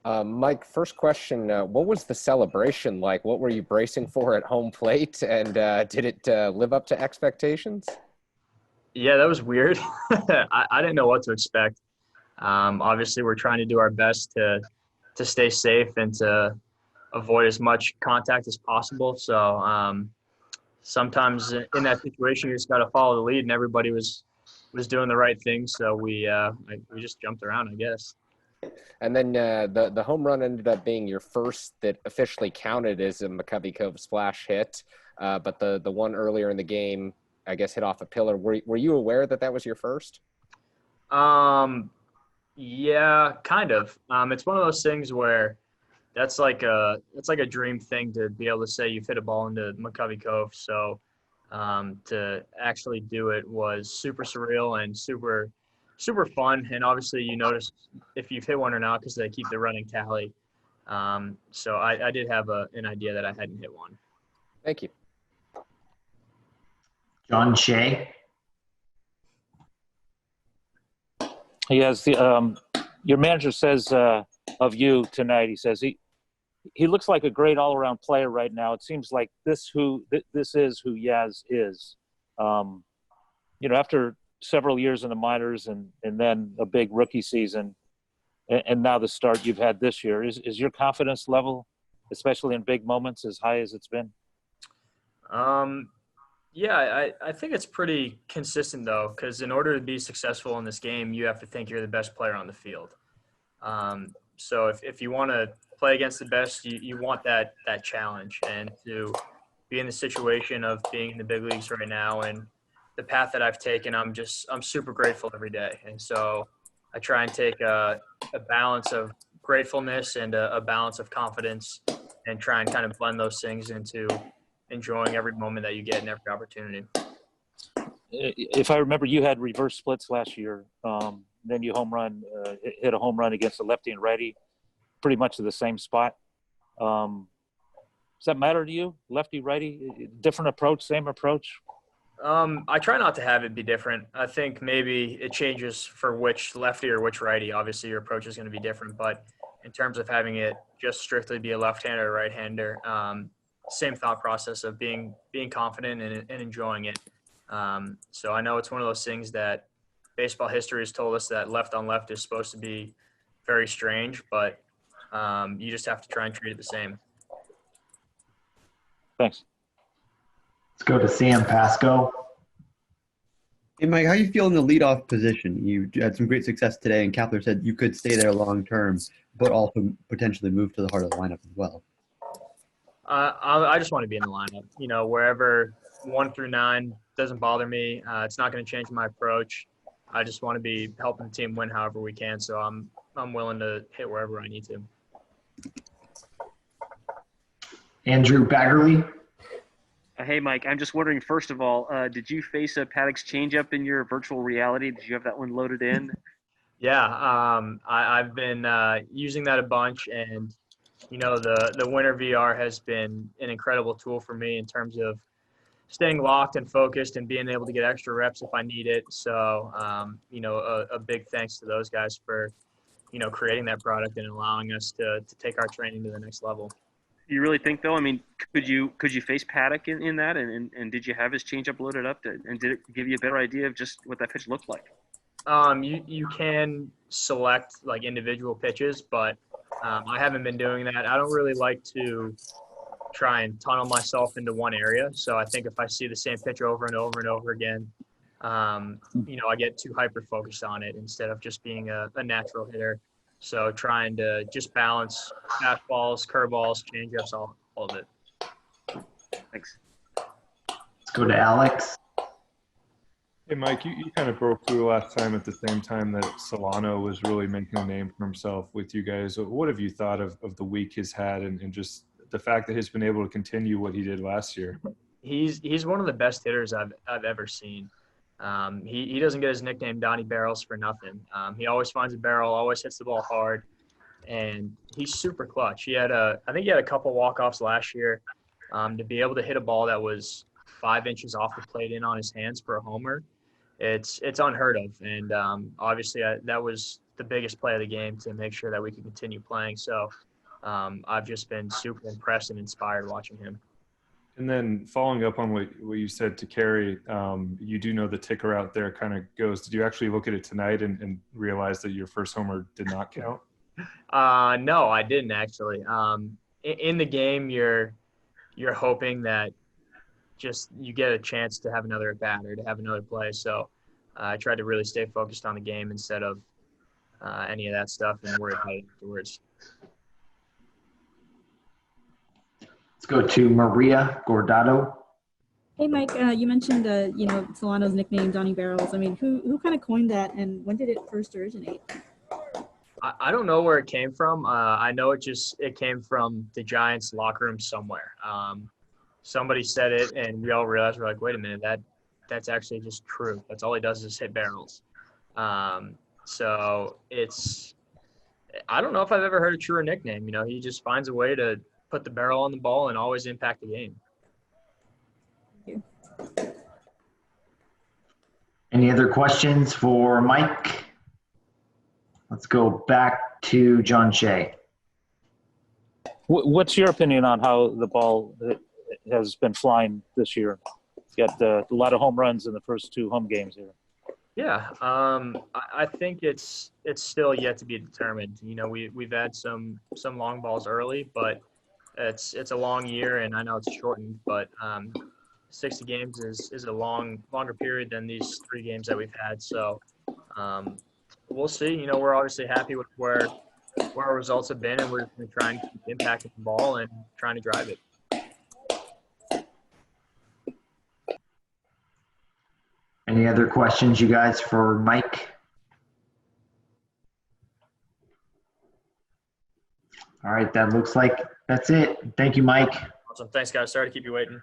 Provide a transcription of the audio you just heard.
Mike, first question, what was the celebration like? What were you bracing for at home plate, and did it live up to expectations? Yeah, that was weird. I didn't know what to expect. Obviously, we're trying to do our best to stay safe and to avoid as much contact as possible. So sometimes in that situation, you just got to follow the lead, and everybody was doing the right thing. So we just jumped around, I guess. And then the home run ended up being your first that officially counted as a McCovey Cove splash hit, but the one earlier in the game, I guess, hit off a pillar. Were you aware that that was your first? Um, yeah, kind of. It's one of those things where that's like a dream thing to be able to say you've hit a ball into McCovey Cove. So to actually do it was super surreal and super fun. And obviously, you notice if you've hit one or not because they keep the running tally. So I did have an idea that I hadn't hit one. Thank you. John Shea. He has your manager says of you tonight. He says he looks like a great all-around player right now. It seems like this is who Yaz is. After several years in the minors and then a big rookie season, and now the start you've had this year, is your confidence level, especially in big moments, as high as it's been? Yeah, I think it's pretty consistent though, because in order to be successful in this game, you have to think you're the best player on the field. So if you want to play against the best, you want that challenge, and to be in the situation of being in the big leagues right now and the path that I've taken, I'm super grateful every day. And so I try and take a balance of gratefulness and a balance of confidence and try and kind of blend those things into enjoying every moment that you get and every opportunity. If I remember, you had reverse splits last year. Then you hit a home run against a lefty and righty, pretty much to the same spot. Does that matter to you? Lefty, righty, different approach, same approach? I try not to have it be different. I think maybe it changes for which lefty or which righty. Obviously, your approach is going to be different, but in terms of having it just strictly be a left-hander or right-hander, same thought process of being confident and enjoying it. So I know it's one of those things that baseball history has told us that left on left is supposed to be very strange, but you just have to try and treat it the same. Thanks. Let's go to Sam Pasco. Hey, Mike, how you feel in the leadoff position? You had some great success today, and Kapler said you could stay there long term, but also potentially move to the heart of the lineup as well. I just want to be in the lineup. Wherever 1 through 9 doesn't bother me. It's not going to change my approach. I just want to be helping the team win however we can. So I'm willing to hit wherever I need to. Andrew Baggerly. Hey, Mike, I'm just wondering, first of all, did you face a Paddock's changeup in your virtual reality? Did you have that one loaded in? Yeah, I've been using that a bunch, and the Winter VR has been an incredible tool for me in terms of staying locked and focused and being able to get extra reps if I need it. So, a big thanks to those guys for, creating that product and allowing us to take our training to the next level. You really think, though? I mean, could you face Paddock in that, and did you have his changeup loaded up, and did it give you a better idea of just what that pitch looked like? You can select like individual pitches, but I haven't been doing that. I don't really like to try and tunnel myself into one area. So I think if I see the same pitch over and over and over again, I get too hyper focused on it instead of just being a natural hitter. So trying to just balance fastballs, curveballs, changeups, all of it. Thanks. Let's go to Alex. Hey, Mike, you kind of broke through last time at the same time that Solano was really making a name for himself with you guys. What have you thought of the week he's had and just the fact that he's been able to continue what he did last year? He's one of the best hitters I've ever seen. He doesn't get his nickname Donnie Barrels for nothing. He always finds a barrel, always hits the ball hard, and he's super clutch. I think he had a couple walk-offs last year. To be able to hit a ball that was 5 inches off the plate in on his hands for a homer, it's unheard of. And obviously that was the biggest play of the game to make sure that we can continue playing. So I've just been super impressed and inspired watching him. And then following up on what you said to Carrie, you do know the ticker out there kind of goes. Did you actually look at it tonight and realize that your first homer did not count? No, I didn't actually. In the game, you're hoping that just you get a chance to have another at bat or to have another play. So I tried to really stay focused on the game instead of any of that stuff and worry about it afterwards. Let's go to Maria Gordado. Hey, Mike, you mentioned, Solano's nickname, Donnie Barrels. I mean, who kind of coined that, and when did it first originate? I don't know where it came from. I know it came from the Giants locker room somewhere. Somebody said it, and we all realized, we're like, wait a minute, that's actually just true. That's all he does is hit barrels. So I don't know if I've ever heard a truer nickname. He just finds a way to put the barrel on the ball and always impact the game. Thank you. Any other questions for Mike? Let's go back to John Shea. What's your opinion on how the ball has been flying this year? Got a lot of home runs in the first 2 home games here. Yeah, I think it's still yet to be determined. We've had some long balls early, but it's a long year, and I know it's shortened, but 60 games is a longer period than these 3 games that we've had. So we'll see. We're obviously happy with where our results have been, and we're just going to try and keep impacting the ball and trying to drive it. Any other questions, you guys, for Mike? All right, that looks like that's it. Thank you, Mike. Awesome. Thanks, guys. Sorry to keep you waiting.